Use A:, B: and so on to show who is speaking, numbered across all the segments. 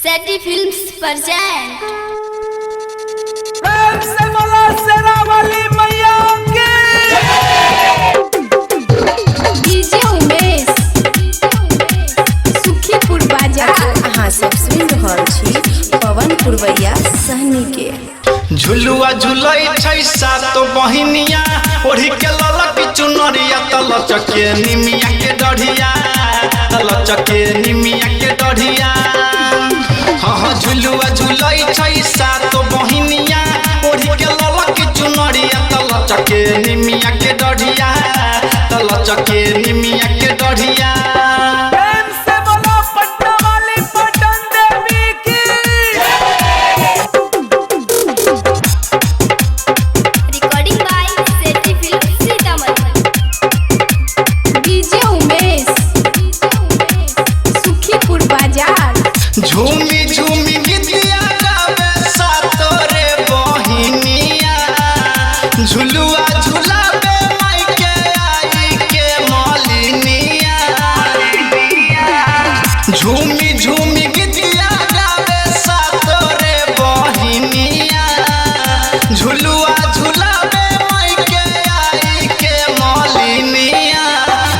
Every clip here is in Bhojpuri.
A: सेटी फिल्म्स प्रेजेंट।
B: प्रेम से बोलो शेरावाली मैया की।
C: डीजे उमेश सुखीपुर बाजार अहाँ सब सुनि रहल छी पवन पुरवैया सहनी के।
D: झुलुआ झुलई छै सातो बहिनिया ओढ़ी के ललक चुनरिया तल चके निमिया के डढ़िया तल चके निमिया के डढ़िया। हाँ झुलुआ झुलई छै सातो बहिनिया ओढ़ी के ललक चुनरिया तल चके निमिया के डढ़िया तल चके निमिया के डढ़िया।
B: प्रेम से बोलो पटना वाली पटन देवी की।
A: Recording by Seti films Sitamarhi.
C: DJ Umesh Sukhipur बाजार।
D: झूमी झूमी गीतिया गावे सातो रे बहिनिया झुलुआ झुलावे माई के आई के मलिनिया। झूमी झूमी गीतिया गावे सातो रे बहिनिया झुलुआ झुलावे माई के आई के मलिनिया।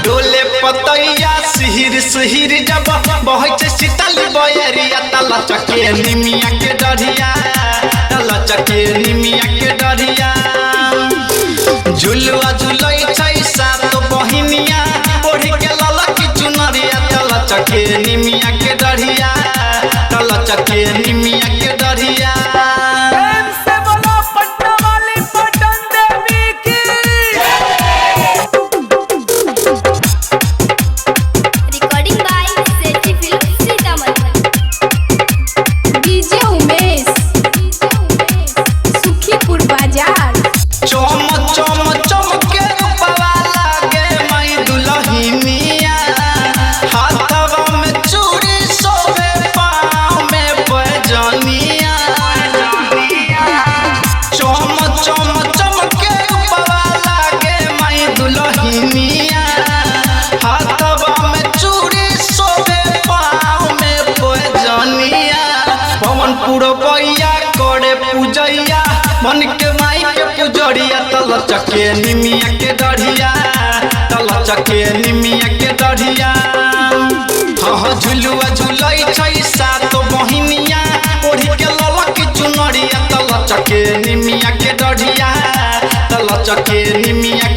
D: डोले पतैया सिहिर सिहिर जब बहै छै शीतल बयरिया तल चके निमिया के डढ़िया तल चके निमिया के डढ़िया। झुलुआ झुलई छै सात बहिनिया ओढ़ी के ललक चुनरिया तल चके निमिया के डढ़िया तल चके निमिया के डढ़िया।
B: प्रेम से बोलो पटना वाली पटन देवी की।
A: Recording by Seti films Sitamarhi.
C: DJ Umesh Sukhipur बाजार।
D: चम चम चमके रूपवा लागे मई दुलहिनिया हाथवा में चूड़ी सोवे पाँव में पैजनिया। चम चम चमके रूपवा लागे मई दुलहिनिया हाथवा में चूड़ी सोवे पाँव में पैजनिया। पवन पुरवैया करे पूजैया मन के माई के पुजरिया तल चके निमिया के डढ़िया तल चके निमिया के डढ़िया। हाँ झुलुआ झुलई छै सात बहिनिया ओढ़ी के ललक चुनरिया तल चके निमिया के डढ़िया तल चके निमिया